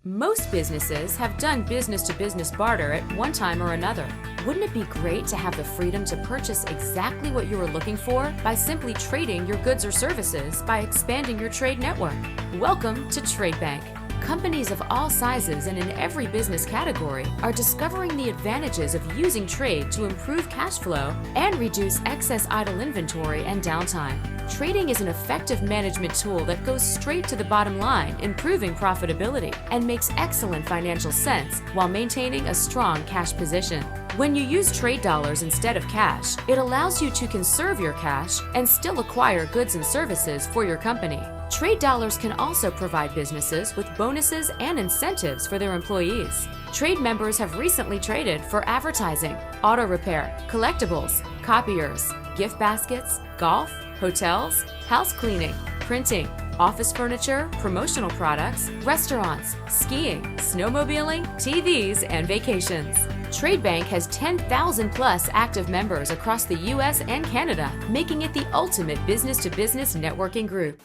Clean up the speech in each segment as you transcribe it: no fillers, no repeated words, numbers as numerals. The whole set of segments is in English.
Most businesses have done business-to-business barter at one time or another. Wouldn't it be great to have the freedom to purchase exactly what you are looking for by simply trading your goods or services by expanding your trade network? Welcome to Tradebank. Companies of all sizes and in every business category are discovering the advantages of using trade to improve cash flow and reduce excess idle inventory and downtime. Trading is an effective management tool that goes straight to the bottom line, improving profitability, and makes excellent financial sense while maintaining a strong cash position. When you use trade dollars instead of cash, it allows you to conserve your cash and still acquire goods and services for your company. Trade dollars can also provide businesses with bonuses and incentives for their employees. Trade members have recently traded for advertising, auto repair, collectibles, copiers, gift baskets, golf, hotels, house cleaning, printing, office furniture, promotional products, restaurants, skiing, snowmobiling, TVs, and vacations. Tradebank has 10,000 plus active members across the US and Canada, making it the ultimate business-to-business networking group.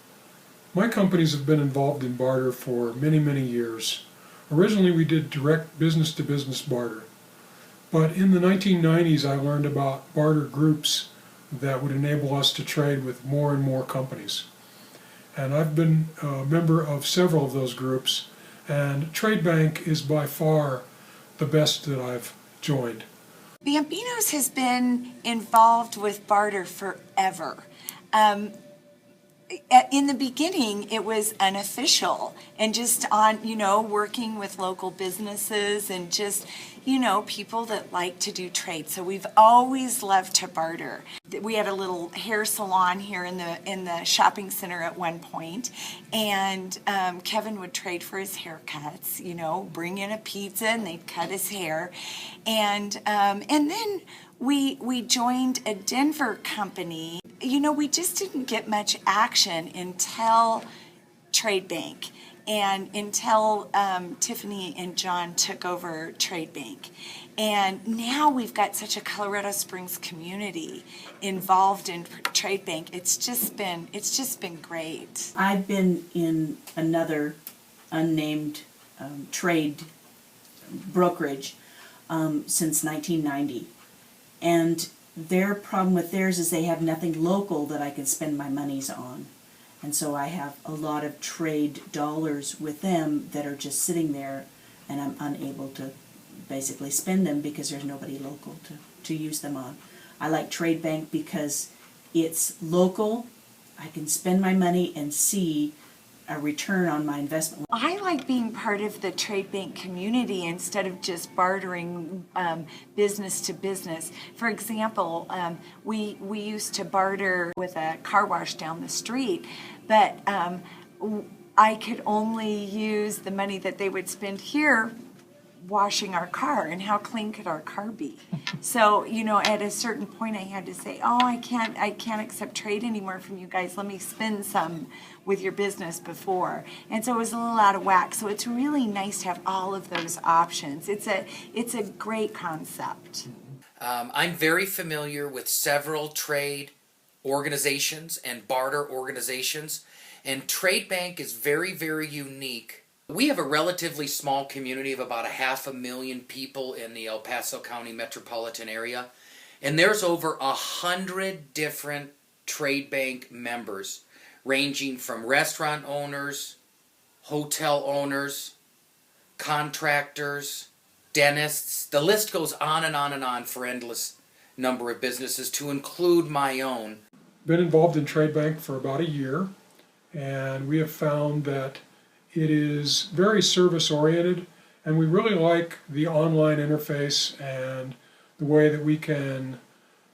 My companies have been involved in barter for many, many years. Originally we did direct business-to-business barter, but in the 1990s I learned about barter groups that would enable us to trade with more and more companies. And I've been a member of several of those groups, and Tradebank is by far the best that I've joined. Bambino's has been involved with barter forever. In the beginning, it was unofficial and just on, working with local businesses and just, people that like to do trade. So we've always loved to barter. We had a little hair salon here in the shopping center at one point, and Kevin would trade for his haircuts, bring in a pizza and they'd cut his hair. And then we joined a Denver company. We just didn't get much action until Tradebank and until Tiffany and John took over Tradebank. And now we've got such a Colorado Springs community involved in Tradebank. It's just been great. I've been in another unnamed trade brokerage since 1990. And their problem with theirs is they have nothing local that I can spend my monies on. And so I have a lot of trade dollars with them that are just sitting there, and I'm unable to basically spend them because there's nobody local to use them on. I like Tradebank because it's local. I can spend my money and see a return on my investment. I like being part of the Tradebank community instead of just bartering business to business. For example, we used to barter with a car wash down the street, but I could only use the money that they would spend here washing our car, and how clean could our car be? So, at a certain point I had to say, I can't accept trade anymore from you guys. Let me spend some with your business before. And so it was a little out of whack. So it's really nice to have all of those options. It's a great concept. I'm very familiar with several trade organizations and barter organizations, and Tradebank is very, very unique. We have a relatively small community of about 500,000 people in the El Paso County metropolitan area, and there's over 100 different Tradebank members, ranging from restaurant owners, hotel owners, contractors, dentists. The list goes on and on and on for endless number of businesses, to include my own. Been involved in Tradebank for about a year, and we have found that it is very service-oriented, and we really like the online interface and the way that we can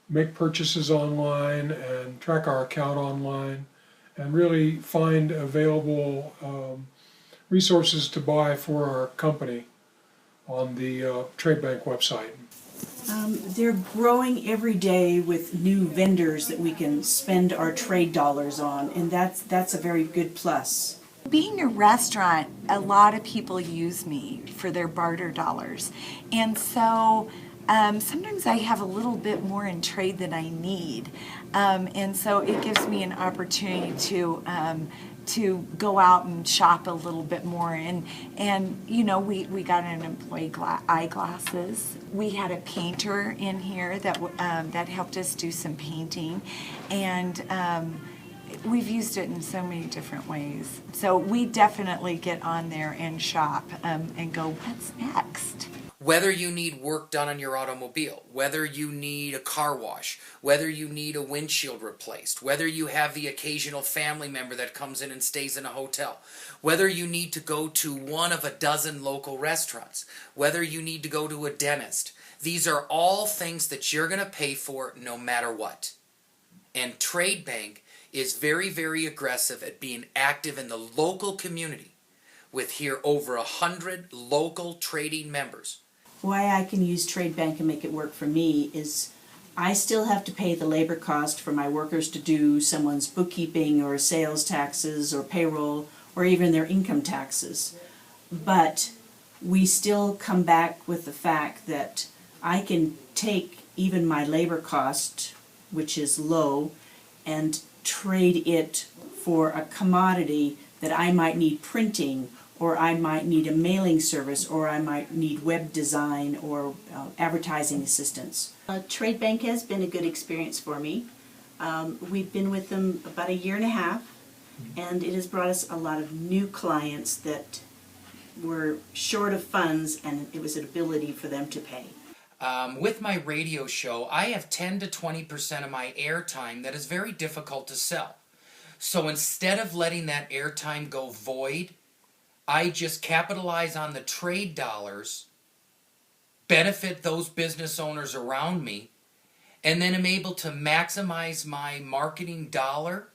make purchases online and track our account online and really find available resources to buy for our company on the Tradebank website. They're growing every day with new vendors that we can spend our trade dollars on, and that's a very good plus. Being a restaurant, a lot of people use me for their barter dollars, and so sometimes I have a little bit more in trade than I need, and so it gives me an opportunity to to go out and shop a little bit more. And you know, we got an employee eyeglasses. We had a painter in here that helped us do some painting, and we've used it in so many different ways. So we definitely get on there and shop and go, what's next? Whether you need work done on your automobile, whether you need a car wash, whether you need a windshield replaced, whether you have the occasional family member that comes in and stays in a hotel, whether you need to go to one of a dozen local restaurants, whether you need to go to a dentist, these are all things that you're going to pay for no matter what. And Tradebank is very, very aggressive at being active in the local community with here over 100 local trading members. Why I can use Tradebank and make it work for me is I still have to pay the labor cost for my workers to do someone's bookkeeping or sales taxes or payroll or even their income taxes. But we still come back with the fact that I can take even my labor cost, which is low, and trade it for a commodity that I might need printing, or I might need a mailing service, or I might need web design or advertising assistance. Tradebank has been a good experience for me. We've been with them about 1.5 years, and it has brought us a lot of new clients that were short of funds, and it was an ability for them to pay. With my radio show, I have 10 to 20% of my airtime that is very difficult to sell. So instead of letting that airtime go void, I just capitalize on the trade dollars, benefit those business owners around me, and then am able to maximize my marketing dollar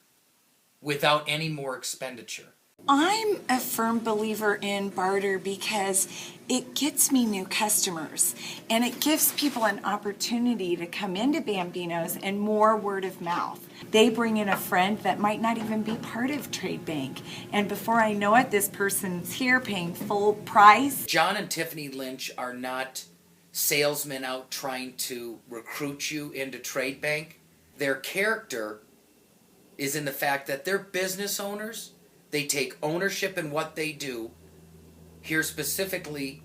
without any more expenditure. I'm a firm believer in barter because it gets me new customers and it gives people an opportunity to come into Bambino's and more word of mouth. They bring in a friend that might not even be part of Tradebank, and before I know it, this person's here paying full price. John and Tiffany Lynch are not salesmen out trying to recruit you into Tradebank. Their character is in the fact that they're business owners. They take ownership in what they do. Here specifically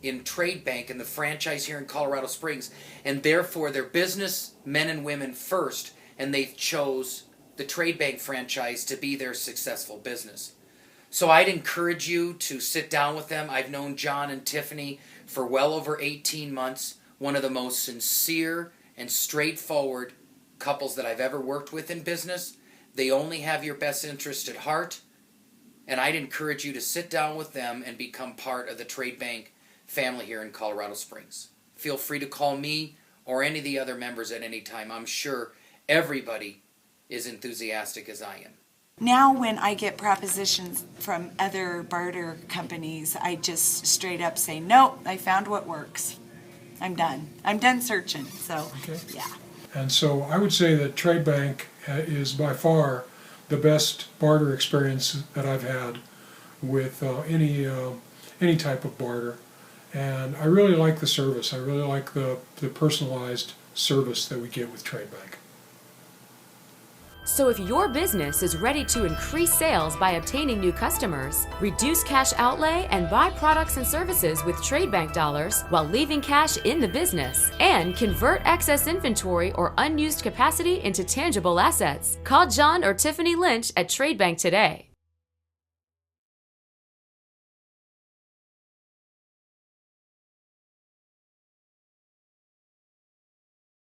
in Tradebank and the franchise here in Colorado Springs, and therefore they're business men and women first, and they chose the Tradebank franchise to be their successful business. So I'd encourage you to sit down with them. I've known John and Tiffany for well over 18 months, one of the most sincere and straightforward couples that I've ever worked with in business. They only have your best interest at heart. And I'd encourage you to sit down with them and become part of the Tradebank family here in Colorado Springs. Feel free to call me or any of the other members at any time. I'm sure everybody is enthusiastic as I am. Now when I get propositions from other barter companies, I just straight up say, nope, I found what works. I'm done. I'm done searching. So, Okay. yeah. And so I would say that Tradebank is by far the best barter experience that I've had with any type of barter. And I really like the service. I really like the personalized service that we get with Tradebank. So if your business is ready to increase sales by obtaining new customers, reduce cash outlay, and buy products and services with Tradebank dollars while leaving cash in the business, and convert excess inventory or unused capacity into tangible assets, call John or Tiffany Lynch at Tradebank today.